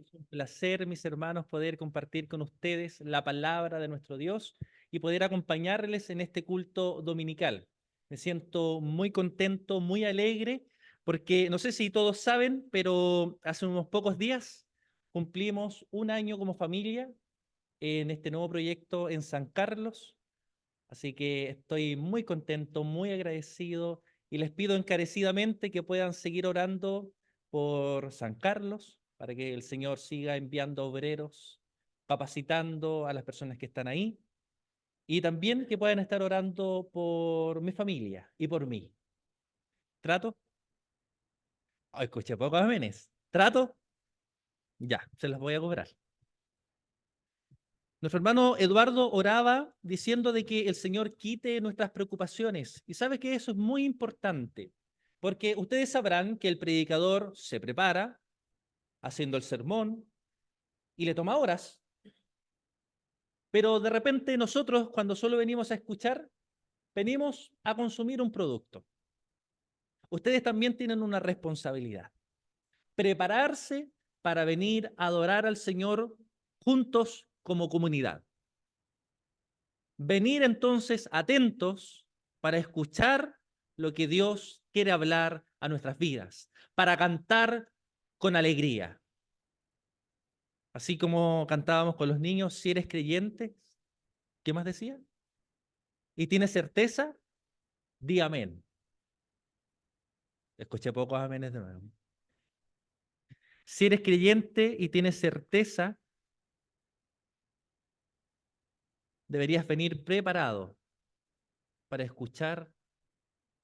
Es un placer, mis hermanos, poder compartir con ustedes la palabra de nuestro Dios y poder acompañarles en este culto dominical. Me siento muy contento, muy alegre, porque no sé si todos saben, pero hace unos pocos días cumplimos un año como familia en este nuevo proyecto en San Carlos. Así que estoy muy contento, muy agradecido y les pido encarecidamente que puedan seguir orando por San Carlos para que el Señor siga enviando obreros, capacitando a las personas que están ahí y también que puedan estar orando por mi familia y por mí. ¿Trato? Oh, escuché pocos amenes. ¿Trato? Ya, se las voy a cobrar. Nuestro hermano Eduardo oraba diciendo de que el Señor quite nuestras preocupaciones. Y sabe que eso es muy importante, porque ustedes sabrán que el predicador se prepara haciendo el sermón y le toma horas, pero de repente nosotros cuando solo venimos a escuchar, venimos a consumir un producto. Ustedes también tienen una responsabilidad, prepararse para venir a adorar al Señor juntos como comunidad. Venir entonces atentos para escuchar lo que Dios quiere hablar a nuestras vidas, para cantar con alegría. Así como cantábamos con los niños, si eres creyente, ¿qué más decía? ¿Y tienes certeza? Di amén. Escuché pocos amenes de nuevo. Si eres creyente y tienes certeza, deberías venir preparado para escuchar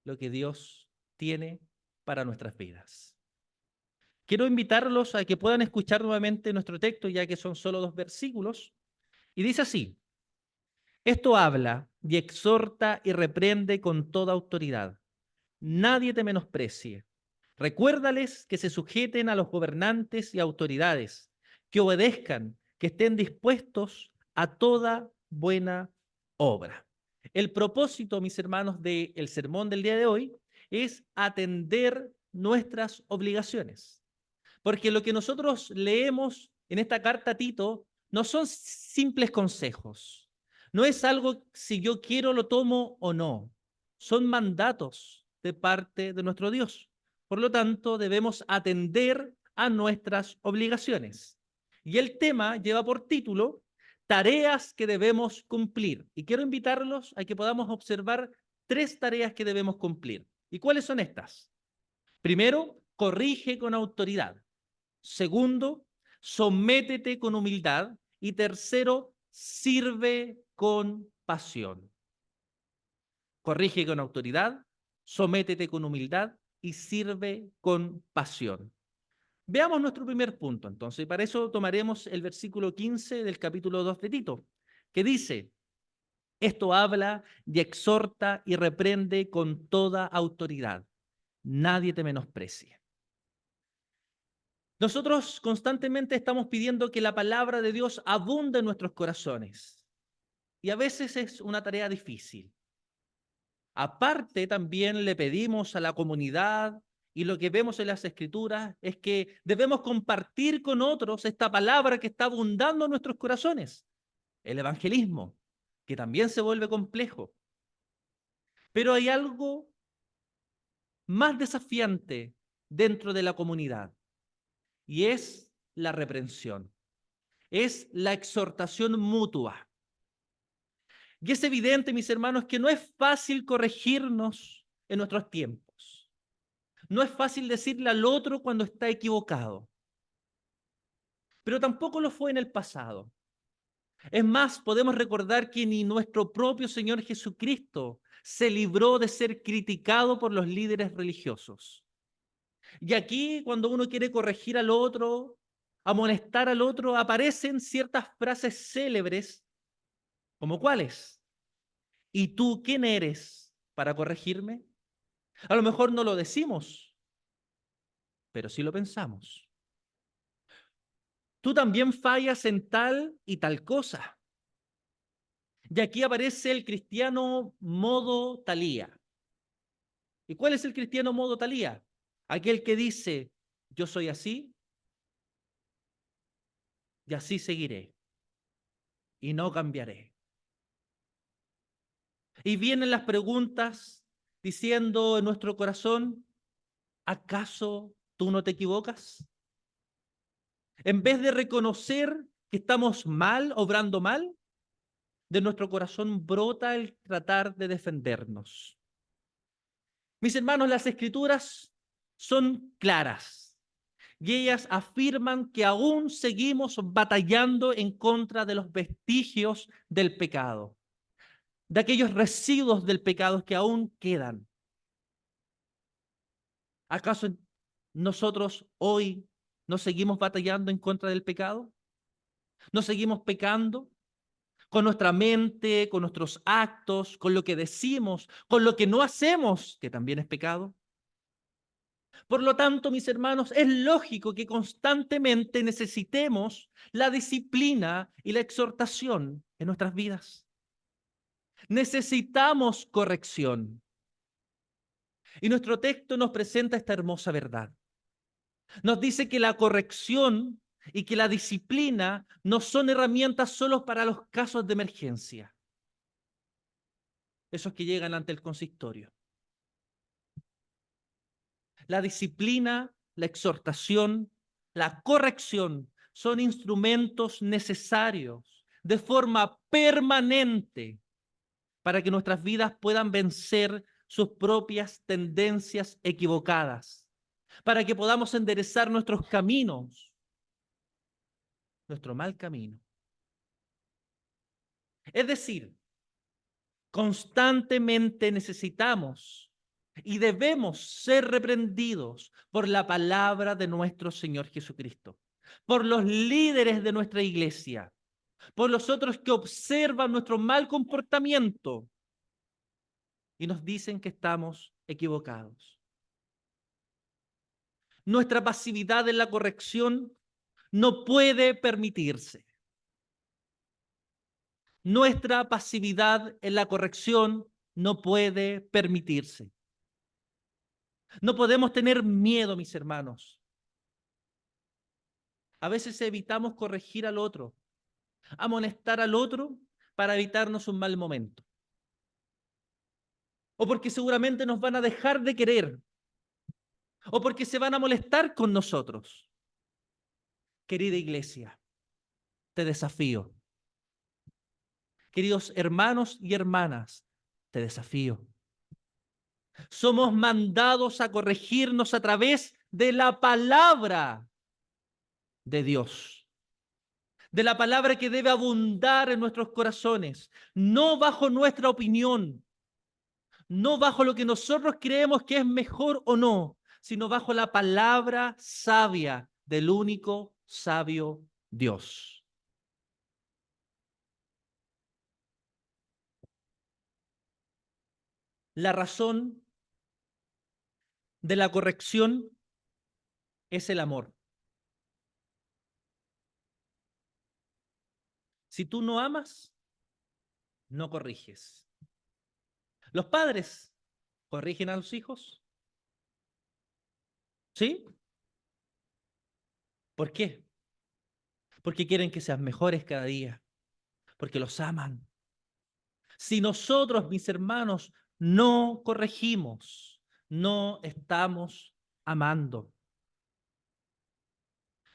lo que Dios tiene para nuestras vidas. Quiero invitarlos a que puedan escuchar nuevamente nuestro texto, ya que son solo 2 versículos. Y dice así: esto habla y exhorta y reprende con toda autoridad. Nadie te menosprecie. Recuérdales que se sujeten a los gobernantes y autoridades, que obedezcan, que estén dispuestos a toda buena obra. El propósito, mis hermanos, del sermón del día de hoy es atender nuestras obligaciones. Porque lo que nosotros leemos en esta carta a Tito no son simples consejos. No es algo si yo quiero lo tomo o no. Son mandatos de parte de nuestro Dios. Por lo tanto, debemos atender a nuestras obligaciones. Y el tema lleva por título tareas que debemos cumplir. Y quiero invitarlos a que podamos observar 3 tareas que debemos cumplir. ¿Y cuáles son estas? Primero, corrige con autoridad. Segundo, sométete con humildad. Y tercero, sirve con pasión. Corrige con autoridad, sométete con humildad y sirve con pasión. Veamos nuestro primer punto, entonces, y para eso tomaremos el versículo 15 del capítulo 2 de Tito, que dice: esto habla y exhorta y reprende con toda autoridad. Nadie te menosprecie. Nosotros constantemente estamos pidiendo que la palabra de Dios abunde en nuestros corazones. Y a veces es una tarea difícil. Aparte, también le pedimos a la comunidad, y lo que vemos en las Escrituras es que debemos compartir con otros esta palabra que está abundando en nuestros corazones, el evangelismo, que también se vuelve complejo. Pero hay algo más desafiante dentro de la comunidad, y es la reprensión. Es la exhortación mutua. Y es evidente, mis hermanos, que no es fácil corregirnos en nuestros tiempos. No es fácil decirle al otro cuando está equivocado. Pero tampoco lo fue en el pasado. Es más, podemos recordar que ni nuestro propio Señor Jesucristo se libró de ser criticado por los líderes religiosos. Y aquí, cuando uno quiere corregir al otro, amonestar al otro, aparecen ciertas frases célebres, como cuáles: ¿y tú quién eres para corregirme? A lo mejor no lo decimos, pero sí lo pensamos. Tú también fallas en tal y tal cosa. Y aquí aparece el cristiano modo Talía. ¿Y cuál es el cristiano modo Talía? Aquel que dice: yo soy así y así seguiré y no cambiaré. Y vienen las preguntas diciendo en nuestro corazón, ¿acaso tú no te equivocas? En vez de reconocer que estamos mal, obrando mal, de nuestro corazón brota el tratar de defendernos. Mis hermanos, las escrituras son claras y ellas afirman que aún seguimos batallando en contra de los vestigios del pecado, de aquellos residuos del pecado que aún quedan. ¿Acaso nosotros hoy no seguimos batallando en contra del pecado? ¿No seguimos pecando? Con nuestra mente, con nuestros actos, con lo que decimos, con lo que no hacemos, que también es pecado. Por lo tanto, mis hermanos, es lógico que constantemente necesitemos la disciplina y la exhortación en nuestras vidas. Necesitamos corrección. Y nuestro texto nos presenta esta hermosa verdad. Nos dice que la corrección y que la disciplina no son herramientas solo para los casos de emergencia, esos que llegan ante el consistorio. La disciplina, la exhortación, la corrección son instrumentos necesarios de forma permanente para que nuestras vidas puedan vencer sus propias tendencias equivocadas, para que podamos enderezar nuestros caminos, nuestro mal camino. Es decir, constantemente necesitamos y debemos ser reprendidos por la palabra de nuestro Señor Jesucristo, por los líderes de nuestra iglesia, por los otros que observan nuestro mal comportamiento y nos dicen que estamos equivocados. Nuestra pasividad en la corrección no puede permitirse. Nuestra pasividad en la corrección no puede permitirse. No podemos tener miedo, mis hermanos. A veces evitamos corregir al otro, amonestar al otro para evitarnos un mal momento. O porque seguramente nos van a dejar de querer, o porque se van a molestar con nosotros. Querida iglesia, te desafío. Queridos hermanos y hermanas, te desafío. Somos mandados a corregirnos a través de la palabra de Dios, de la palabra que debe abundar en nuestros corazones, no bajo nuestra opinión, no bajo lo que nosotros creemos que es mejor o no, sino bajo la palabra sabia del único sabio Dios. La razón de la corrección es el amor. Si tú no amas, no corriges. Los padres corrigen a los hijos, ¿sí? ¿Por qué? Porque quieren que sean mejores cada día, porque los aman. Si nosotros, mis hermanos, no corregimos, no estamos amando.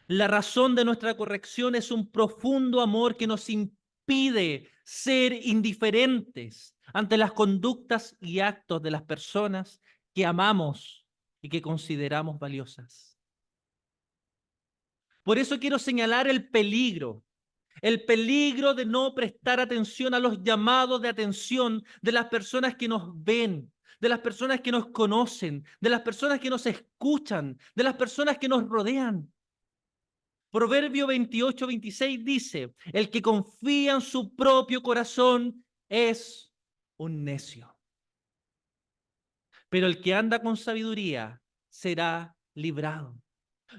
La razón de nuestra corrección es un profundo amor que nos impide ser indiferentes ante las conductas y actos de las personas que amamos y que consideramos valiosas. Por eso quiero señalar el peligro de no prestar atención a los llamados de atención de las personas que nos ven, de las personas que nos conocen, de las personas que nos escuchan, de las personas que nos rodean. Proverbio 28-26 dice, el que confía en su propio corazón es un necio, pero el que anda con sabiduría será librado.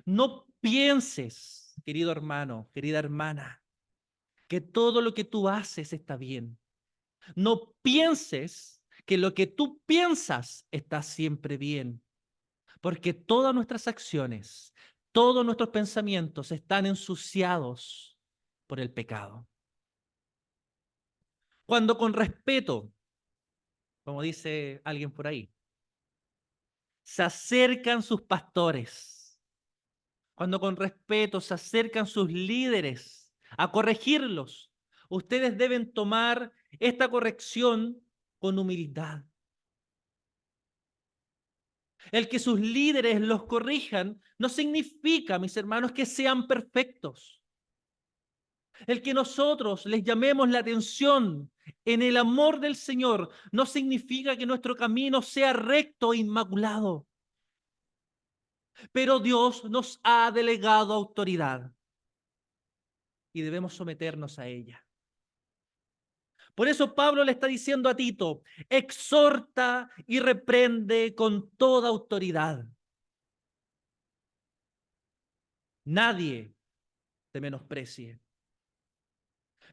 No pienses, querido hermano, querida hermana, que todo lo que tú haces está bien. No pienses que lo que tú piensas está siempre bien, porque todas nuestras acciones, todos nuestros pensamientos están ensuciados por el pecado. Cuando con respeto, como dice alguien por ahí, se acercan sus pastores, cuando con respeto se acercan sus líderes a corregirlos, ustedes deben tomar esta corrección con humildad. El que sus líderes los corrijan no significa, mis hermanos, que sean perfectos. El que nosotros les llamemos la atención en el amor del Señor no significa que nuestro camino sea recto e inmaculado. Pero Dios nos ha delegado autoridad y debemos someternos a ella. Por eso Pablo le está diciendo a Tito, exhorta y reprende con toda autoridad. Nadie te menosprecie.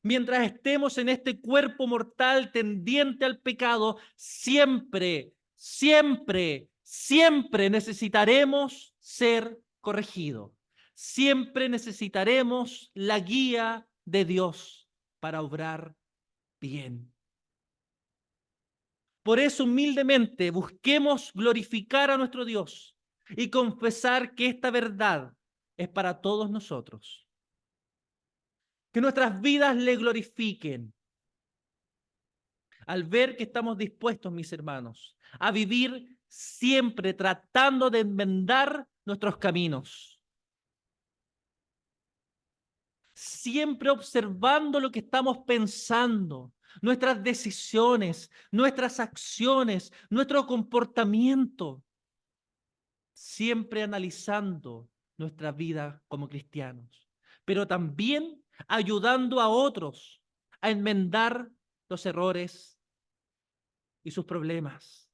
Mientras estemos en este cuerpo mortal tendiente al pecado, siempre, siempre, siempre necesitaremos ser corregidos. Siempre necesitaremos la guía de Dios para obrar bien. Por eso, humildemente, busquemos glorificar a nuestro Dios y confesar que esta verdad es para todos nosotros. Que nuestras vidas le glorifiquen al ver que estamos dispuestos, mis hermanos, a vivir siempre tratando de enmendar nuestros caminos. Siempre observando lo que estamos pensando, nuestras decisiones, nuestras acciones, nuestro comportamiento. Siempre analizando nuestra vida como cristianos, pero también ayudando a otros a enmendar los errores y sus problemas.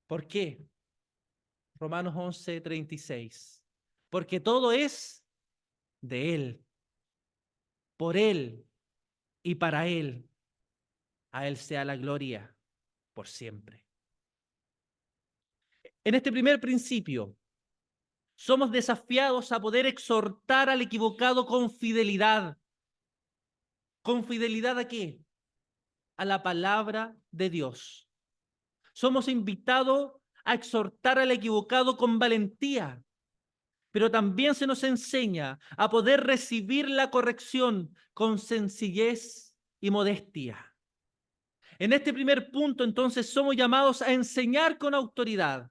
¿Por qué? Romanos 11:36. Porque todo es de Él, por Él y para Él. A Él sea la gloria por siempre. En este primer principio, somos desafiados a poder exhortar al equivocado con fidelidad. ¿Con fidelidad a qué? A la palabra de Dios. Somos invitados a exhortar al equivocado con valentía, pero también se nos enseña a poder recibir la corrección con sencillez y modestia. En este primer punto, entonces, somos llamados a enseñar con autoridad.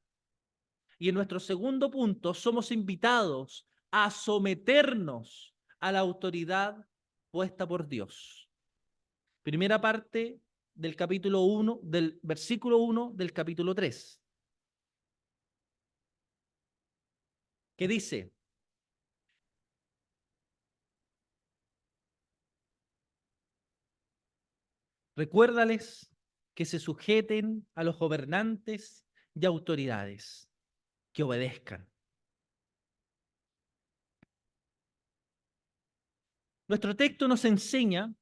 Y en nuestro segundo punto, somos invitados a someternos a la autoridad puesta por Dios. Primera parte del capítulo 1, del versículo 1 del capítulo 3, que dice: recuérdales que se sujeten a los gobernantes y autoridades, que obedezcan. Nuestro texto nos enseña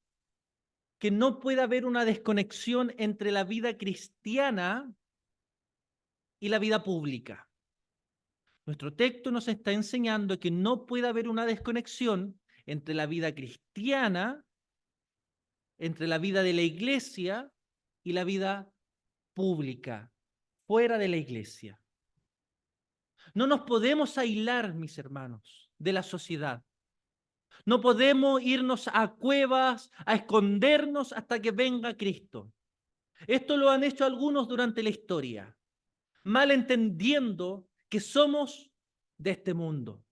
que no puede haber una desconexión entre la vida cristiana y la vida pública. Nuestro texto nos está enseñando que no puede haber una desconexión entre la vida cristiana, entre la vida de la iglesia y la vida pública, fuera de la iglesia. No nos podemos aislar, mis hermanos, de la sociedad. No podemos irnos a cuevas, a escondernos hasta que venga Cristo. Esto lo han hecho algunos durante la historia, mal entendiendo que somos de este mundo.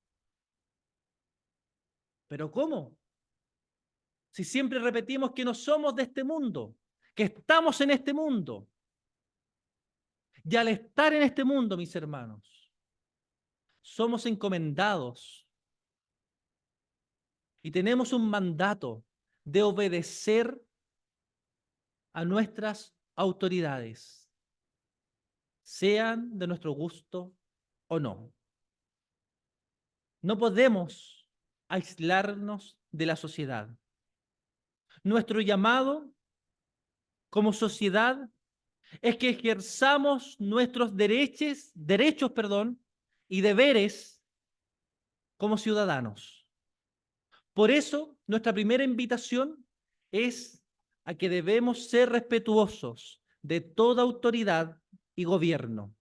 ¿Pero cómo? Si siempre repetimos que no somos de este mundo, que estamos en este mundo. Y al estar en este mundo, mis hermanos, somos encomendados y tenemos un mandato de obedecer a nuestras autoridades, sean de nuestro gusto o no. No podemos aislarnos de la sociedad. Nuestro llamado como sociedad es que ejerzamos nuestros derechos, y deberes como ciudadanos. Por eso, nuestra primera invitación es a que debemos ser respetuosos de toda autoridad y gobierno.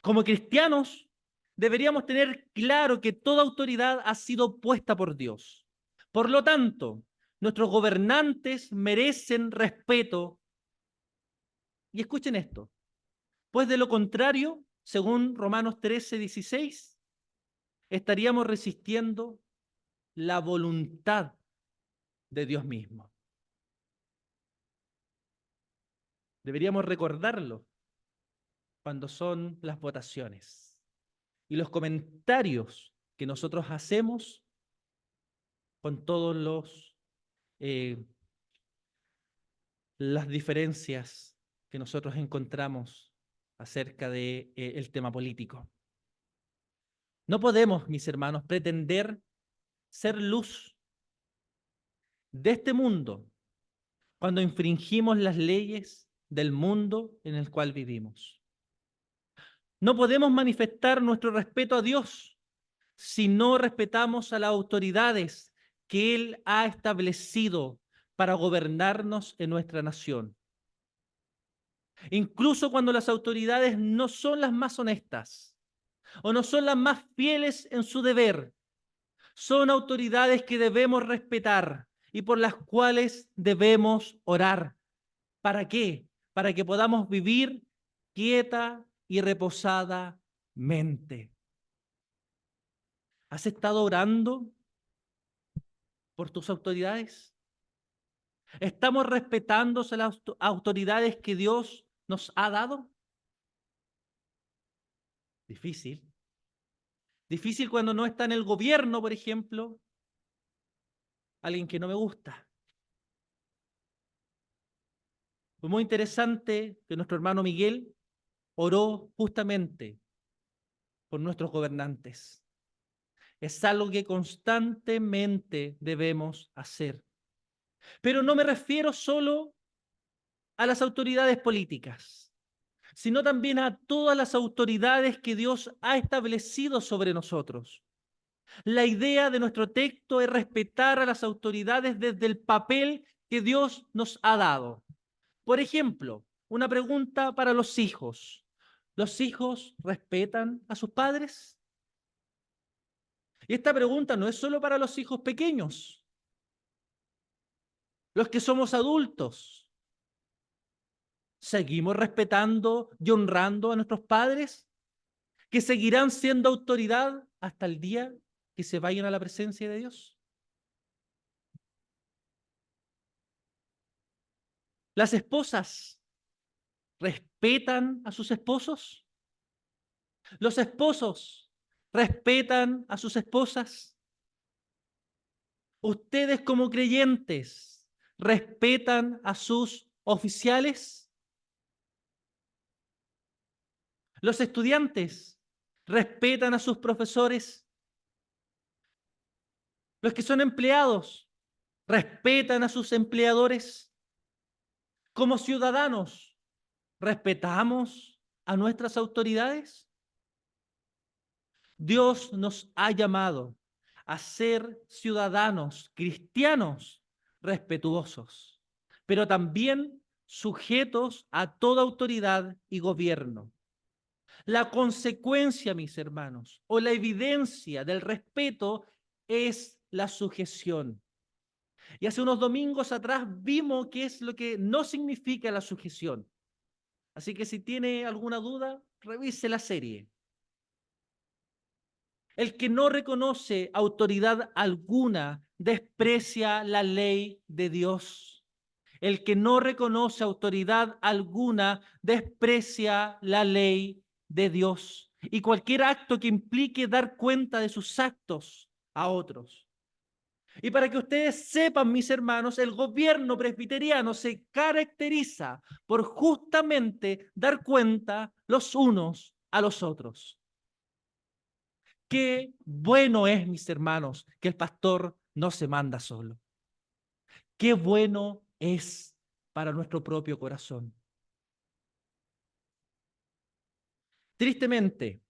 Como cristianos, deberíamos tener claro que toda autoridad ha sido puesta por Dios. Por lo tanto, nuestros gobernantes merecen respeto. Y escuchen esto, pues de lo contrario, según Romanos 13:16, estaríamos resistiendo la voluntad de Dios mismo. Deberíamos recordarlo cuando son las votaciones y los comentarios que nosotros hacemos con todos las diferencias que nosotros encontramos acerca de el tema político. No podemos, mis hermanos, pretender ser luz de este mundo cuando infringimos las leyes del mundo en el cual vivimos. No podemos manifestar nuestro respeto a Dios si no respetamos a las autoridades que Él ha establecido para gobernarnos en nuestra nación. Incluso cuando las autoridades no son las más honestas o no son las más fieles en su deber, son autoridades que debemos respetar y por las cuales debemos orar. ¿Para qué? Para que podamos vivir quieta y reposadamente. ¿Has estado orando por tus autoridades? ¿Estamos respetando a las autoridades que Dios nos ha dado? Difícil. Difícil cuando no está en el gobierno, por ejemplo, alguien que no me gusta. Fue muy interesante que nuestro hermano Miguel oró justamente por nuestros gobernantes. Es algo que constantemente debemos hacer. Pero no me refiero solo a las autoridades políticas, sino también a todas las autoridades que Dios ha establecido sobre nosotros. La idea de nuestro texto es respetar a las autoridades desde el papel que Dios nos ha dado. Por ejemplo, una pregunta para los hijos. ¿Los hijos respetan a sus padres? Y esta pregunta no es solo para los hijos pequeños, los que somos adultos. ¿Seguimos respetando y honrando a nuestros padres, que seguirán siendo autoridad hasta el día que se vayan a la presencia de Dios? ¿Las esposas respetan a sus esposos? ¿Los esposos respetan a sus esposas? ¿Ustedes como creyentes respetan a sus oficiales? ¿Los estudiantes respetan a sus profesores? ¿Los que son empleados respetan a sus empleadores? Como ciudadanos, ¿respetamos a nuestras autoridades? Dios nos ha llamado a ser ciudadanos cristianos respetuosos, pero también sujetos a toda autoridad y gobierno. La consecuencia, mis hermanos, o la evidencia del respeto es la sujeción. Y hace unos domingos atrás vimos qué es lo que no significa la sujeción. Así que si tiene alguna duda, revise la serie. El que no reconoce autoridad alguna desprecia la ley de Dios. El que no reconoce autoridad alguna desprecia la ley de Dios. Y cualquier acto que implique dar cuenta de sus actos a otros. Y para que ustedes sepan, mis hermanos, el gobierno presbiteriano se caracteriza por justamente dar cuenta los unos a los otros. Qué bueno es, mis hermanos, que el pastor no se manda solo. Qué bueno es para nuestro propio corazón. Tristemente,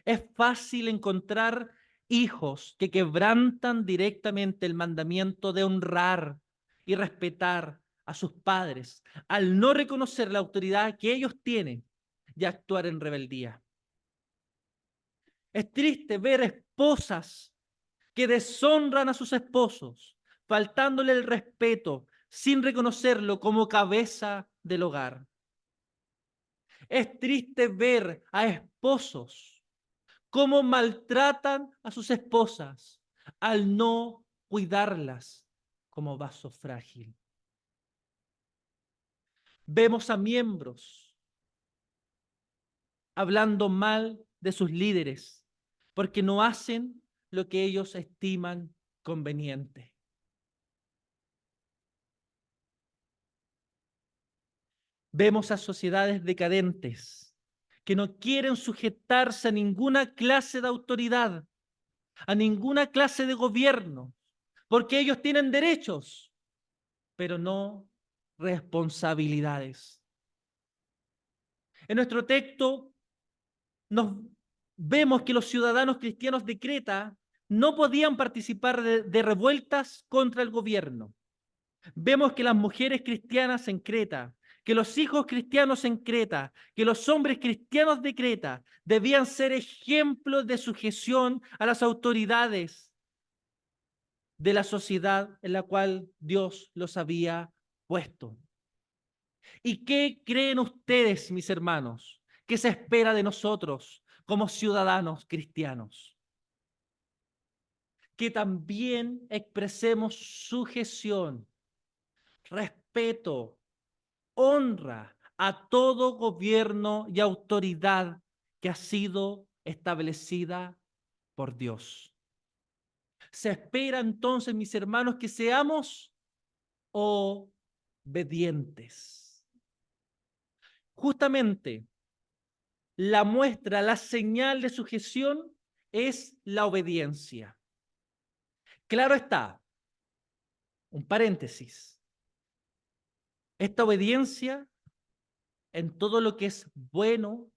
es fácil encontrar hijos que quebrantan directamente el mandamiento de honrar y respetar a sus padres, al no reconocer la autoridad que ellos tienen y actuar en rebeldía. Es triste ver esposas que deshonran a sus esposos, faltándole el respeto, sin reconocerlo como cabeza del hogar. Es triste ver a esposos cómo maltratan a sus esposas al no cuidarlas como vaso frágil. Vemos a miembros hablando mal de sus líderes porque no hacen lo que ellos estiman conveniente. Vemos a sociedades decadentes que no quieren sujetarse a ninguna clase de autoridad, a ninguna clase de gobierno, porque ellos tienen derechos, pero no responsabilidades. En nuestro texto nos vemos que los ciudadanos cristianos de Creta no podían participar de revueltas contra el gobierno. Vemos que las mujeres cristianas en Creta, que los hijos cristianos en Creta, que los hombres cristianos de Creta debían ser ejemplos de sujeción a las autoridades de la sociedad en la cual Dios los había puesto. ¿Y qué creen ustedes, mis hermanos, que se espera de nosotros como ciudadanos cristianos? Que también expresemos sujeción, respeto, honra a todo gobierno y autoridad que ha sido establecida por Dios. Se espera entonces, mis hermanos, que seamos obedientes. Justamente la muestra, la señal de sujeción es la obediencia. Claro está, un paréntesis, esta obediencia en todo lo que es bueno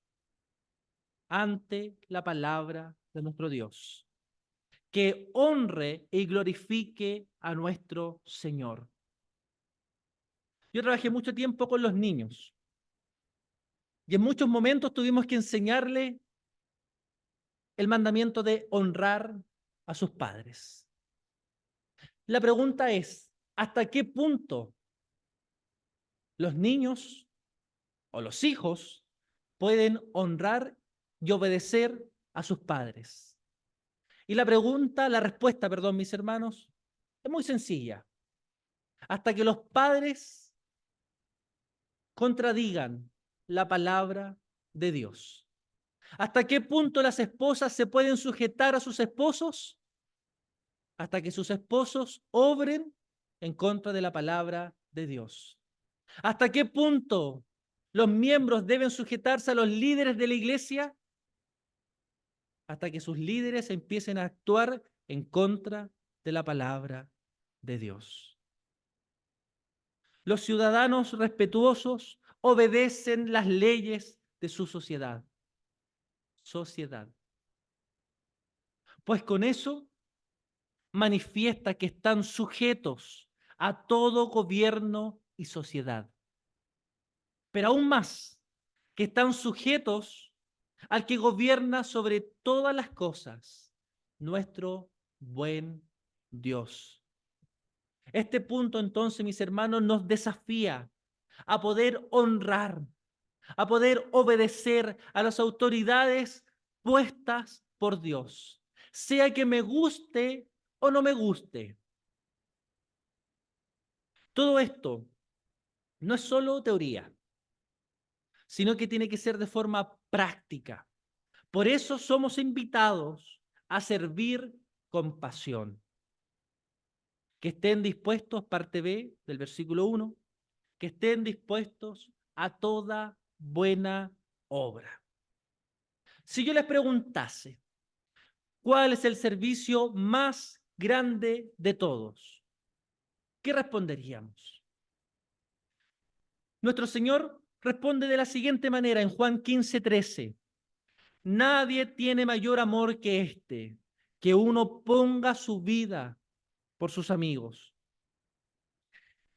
ante la palabra de nuestro Dios, que honre y glorifique a nuestro Señor. Yo trabajé mucho tiempo con los niños y en muchos momentos tuvimos que enseñarle el mandamiento de honrar a sus padres. La pregunta es, ¿hasta qué punto los niños o los hijos pueden honrar y obedecer a sus padres? Y la respuesta, perdón, mis hermanos, es muy sencilla. Hasta que los padres contradigan la palabra de Dios. ¿Hasta qué punto las esposas se pueden sujetar a sus esposos? Hasta que sus esposos obren en contra de la palabra de Dios. ¿Hasta qué punto los miembros deben sujetarse a los líderes de la iglesia? Hasta que sus líderes empiecen a actuar en contra de la palabra de Dios. Los ciudadanos respetuosos obedecen las leyes de su sociedad. Pues con eso manifiesta que están sujetos a todo gobierno y sociedad. Pero aún más, que están sujetos al que gobierna sobre todas las cosas, nuestro buen Dios. Este punto entonces, mis hermanos, nos desafía a poder honrar, a poder obedecer a las autoridades puestas por Dios, sea que me guste o no me guste. Todo esto no es solo teoría, sino que tiene que ser de forma práctica. Por eso somos invitados a servir con pasión. Que estén dispuestos, parte B del versículo 1, que estén dispuestos a toda buena obra. Si yo les preguntase, ¿cuál es el servicio más grande de todos? ¿Qué responderíamos? Nuestro Señor responde de la siguiente manera en Juan 15:13. Nadie tiene mayor amor que este, que uno ponga su vida por sus amigos.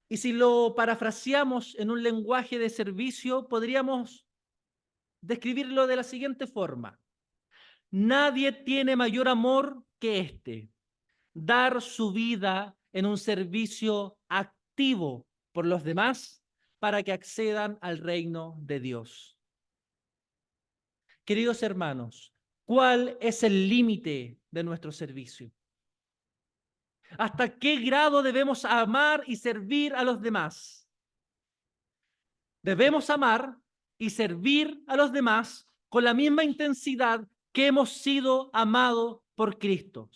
Y si lo parafraseamos en un lenguaje de servicio, podríamos describirlo de la siguiente forma. Nadie tiene mayor amor que este: dar su vida en un servicio activo por los demás para que accedan al reino de Dios. Queridos hermanos, ¿cuál es el límite de nuestro servicio? ¿Hasta qué grado debemos amar y servir a los demás? Debemos amar y servir a los demás con la misma intensidad que hemos sido amados por Cristo,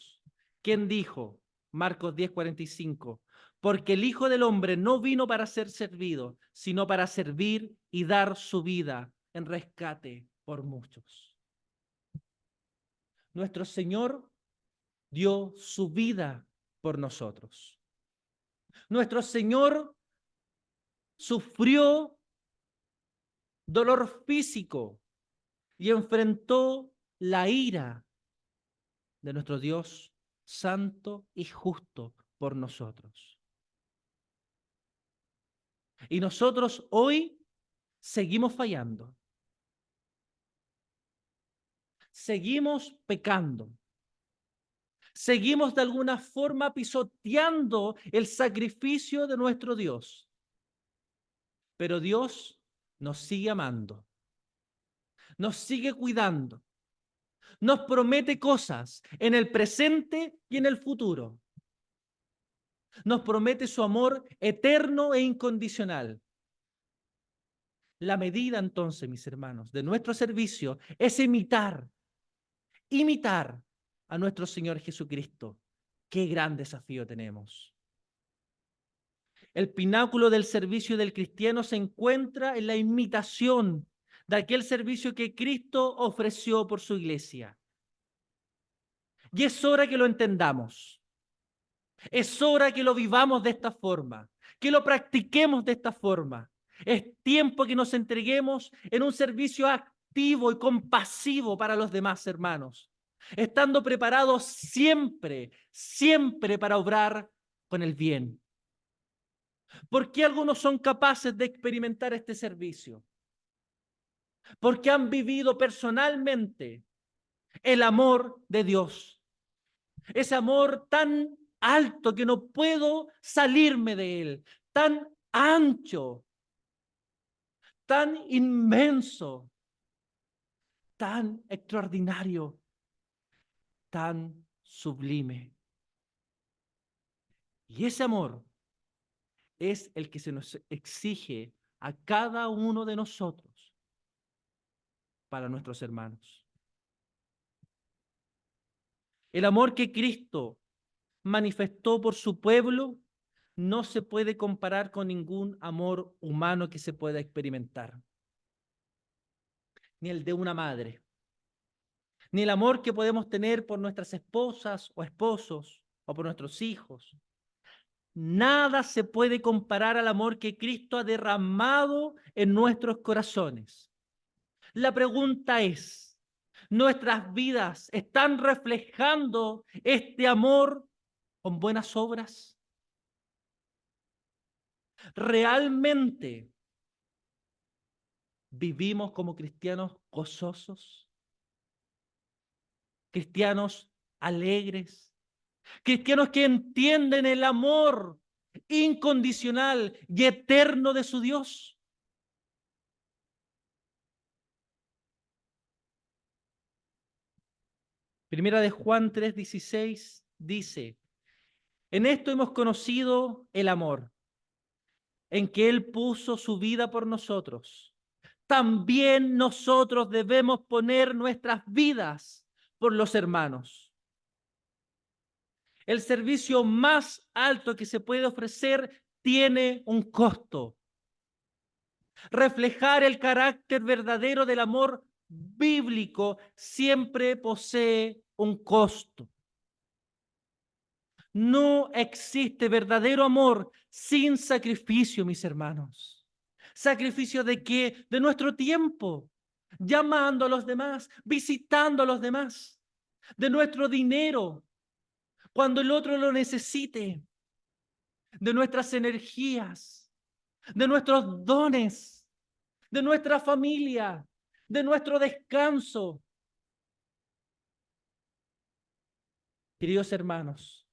quien dijo, Marcos 10:45, porque el Hijo del Hombre no vino para ser servido, sino para servir y dar su vida en rescate por muchos. Nuestro Señor dio su vida por nosotros. Nuestro Señor sufrió dolor físico y enfrentó la ira de nuestro Dios santo y justo por nosotros. Y nosotros hoy seguimos fallando. Seguimos pecando. Seguimos de alguna forma pisoteando el sacrificio de nuestro Dios. Pero Dios nos sigue amando. Nos sigue cuidando. Nos promete cosas en el presente y en el futuro. Nos promete su amor eterno e incondicional. La medida entonces, mis hermanos, de nuestro servicio es imitar a nuestro Señor Jesucristo. Qué gran desafío tenemos. El pináculo del servicio del cristiano se encuentra en la imitación de aquel servicio que Cristo ofreció por su iglesia. Y es hora que lo entendamos. Es hora que lo vivamos de esta forma, que lo practiquemos de esta forma. Es tiempo que nos entreguemos en un servicio activo y compasivo para los demás hermanos, estando preparados siempre, siempre para obrar con el bien. ¿Por qué algunos son capaces de experimentar este servicio? Porque han vivido personalmente el amor de Dios. Ese amor tan alto que no puedo salirme de él, tan ancho, tan inmenso, tan extraordinario, tan sublime. Y ese amor es el que se nos exige a cada uno de nosotros para nuestros hermanos. El amor que Cristo manifestó por su pueblo no se puede comparar con ningún amor humano que se pueda experimentar. Ni el de una madre, ni el amor que podemos tener por nuestras esposas o esposos o por nuestros hijos. Nada se puede comparar al amor que Cristo ha derramado en nuestros corazones. La pregunta es, ¿nuestras vidas están reflejando este amor con buenas obras? ¿Realmente vivimos como cristianos gozosos? ¿Cristianos alegres? ¿Cristianos que entienden el amor incondicional y eterno de su Dios? Primera de Juan 3:16 dice, en esto hemos conocido el amor, en que Él puso su vida por nosotros. También nosotros debemos poner nuestras vidas por los hermanos. El servicio más alto que se puede ofrecer tiene un costo. Reflejar el carácter verdadero del amor bíblico siempre posee un costo. No existe verdadero amor sin sacrificio, mis hermanos. ¿Sacrificio de qué? De nuestro tiempo, llamando a los demás, visitando a los demás. de nuestro dinero cuando el otro lo necesite, de nuestras energías, de nuestros dones, de nuestra familia, de nuestro descanso. Queridos hermanos,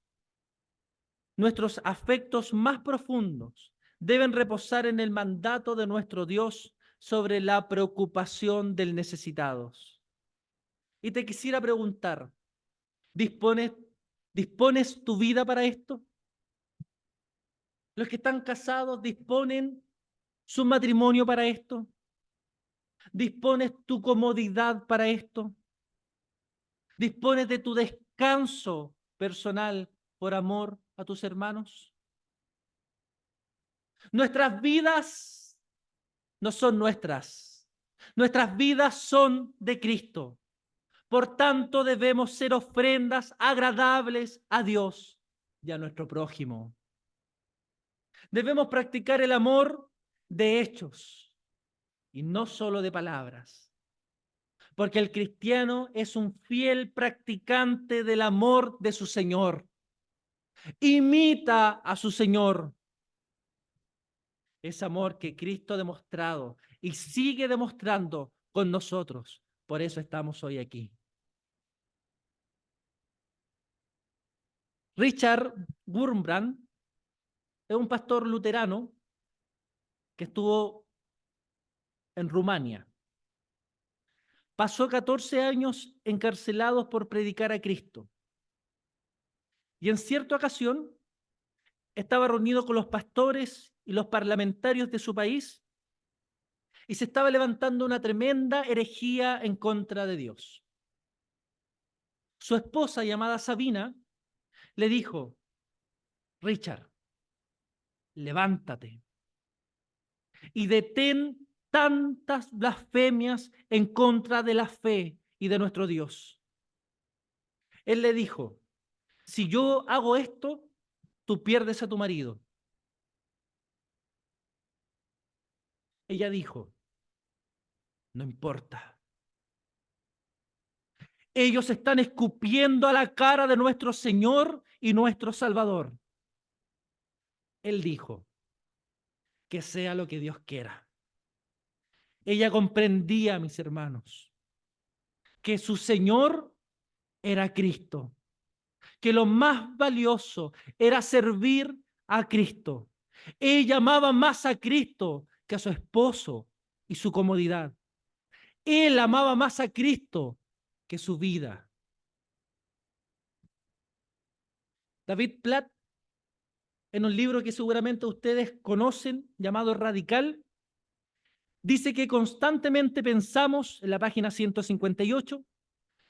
nuestros afectos más profundos deben reposar en el mandato de nuestro Dios sobre la preocupación del necesitado. Y te quisiera preguntar, ¿dispones tu vida para esto? ¿Los que están casados disponen su matrimonio para esto? ¿Dispones tu comodidad para esto? ¿Dispones de tu descanso personal por amor a tus hermanos? Nuestras vidas no son nuestras. Nuestras vidas son de Cristo. Por tanto, debemos ser ofrendas agradables a Dios y a nuestro prójimo. Debemos practicar el amor de hechos y no solo de palabras. Porque el cristiano es un fiel practicante del amor de su Señor. Imita a su Señor. Ese amor que Cristo ha demostrado y sigue demostrando con nosotros. Por eso estamos hoy aquí. Richard Wurmbrand es un pastor luterano que estuvo en Rumania. Pasó 14 años encarcelado por predicar a Cristo. Y en cierta ocasión estaba reunido con los pastores y los parlamentarios de su país y se estaba levantando una tremenda herejía en contra de Dios. Su esposa, llamada Sabina, le dijo: Richard, levántate y detén tantas blasfemias en contra de la fe y de nuestro Dios. Él le dijo: si yo hago esto, tú pierdes a tu marido. Ella dijo: no importa. Ellos están escupiendo a la cara de nuestro Señor y nuestro Salvador. Él dijo: que sea lo que Dios quiera. Ella comprendía, mis hermanos, que su Señor era Cristo, que lo más valioso era servir a Cristo. Ella amaba más a Cristo que a su esposo y su comodidad. Él amaba más a Cristo que su vida. David Platt, en un libro que seguramente ustedes conocen, llamado Radical, dice que constantemente pensamos, en la página 158,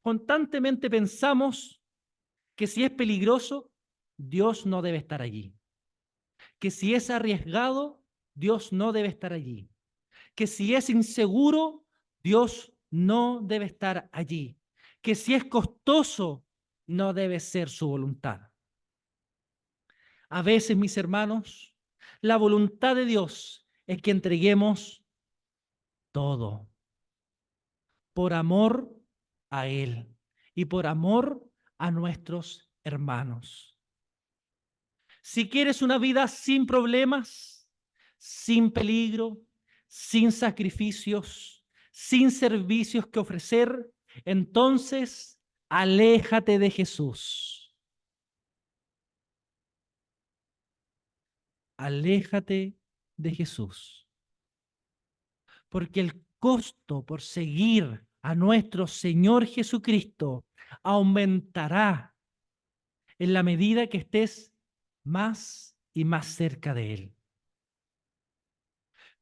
constantemente pensamos que si es peligroso, Dios no debe estar allí. Que si es arriesgado, Dios no debe estar allí. Que si es inseguro, Dios no debe estar allí. Que si es costoso, no debe ser su voluntad. A veces, mis hermanos, la voluntad de Dios es que entreguemos todo por amor a Él y por amor a nuestros hermanos. Si quieres una vida sin problemas, sin peligro, sin sacrificios, sin servicios que ofrecer, entonces aléjate de Jesús. Aléjate de Jesús. Porque el costo por seguir a nuestro Señor Jesucristo aumentará en la medida que estés más y más cerca de Él.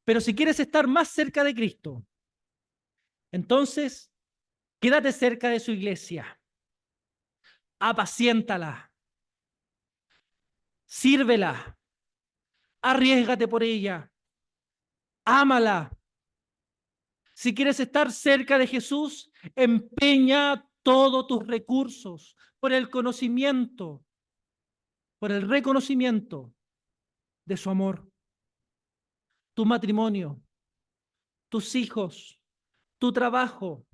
Pero si quieres estar más cerca de Cristo, entonces quédate cerca de su iglesia, apaciéntala, sírvela, arriésgate por ella, ámala. Si quieres estar cerca de Jesús, empeña todos tus recursos por el conocimiento, por el reconocimiento de su amor. Tu matrimonio, tus hijos, tu trabajo,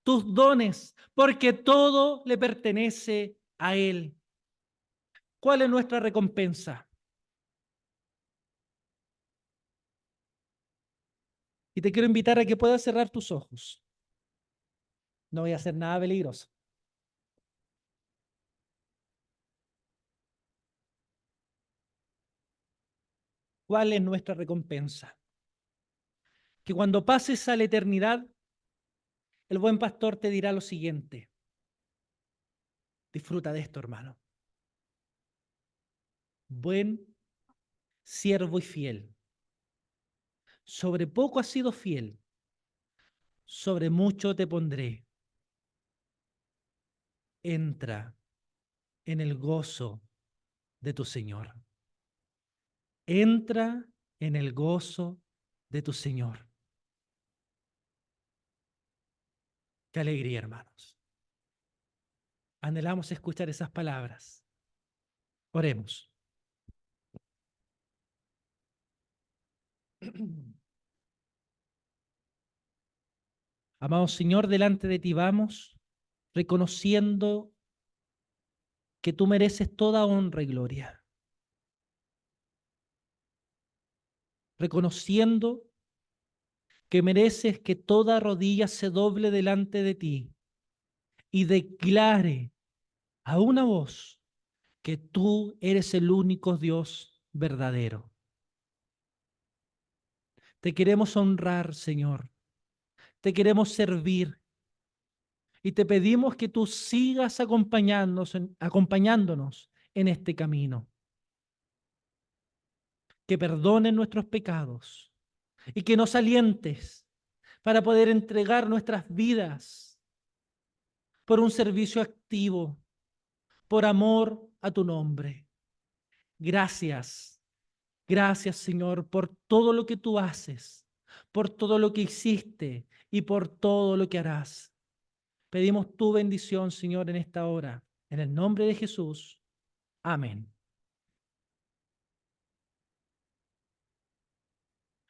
tus dones, porque todo le pertenece a Él. ¿Cuál es nuestra recompensa? Y te quiero invitar a que puedas cerrar tus ojos. No voy a hacer nada peligroso. ¿Cuál es nuestra recompensa? Que cuando pases a la eternidad, el buen pastor te dirá lo siguiente: disfruta de esto, hermano. Buen siervo y fiel. Sobre poco has sido fiel, sobre mucho te pondré. Entra en el gozo de tu Señor. Entra en el gozo de tu Señor. Qué alegría, hermanos. Anhelamos escuchar esas palabras. Oremos. Amado Señor, delante de ti vamos, reconociendo que tú mereces toda honra y gloria. Reconociendo que mereces que toda rodilla se doble delante de ti y declare a una voz que tú eres el único Dios verdadero. Te queremos honrar, Señor. Te queremos servir. Y te pedimos que tú sigas acompañándonos en este camino. Que perdones nuestros pecados y que nos alientes para poder entregar nuestras vidas por un servicio activo, por amor a tu nombre. Gracias, gracias Señor por todo lo que tú haces, por todo lo que hiciste y por todo lo que harás. Pedimos tu bendición, Señor, en esta hora. En el nombre de Jesús. Amén.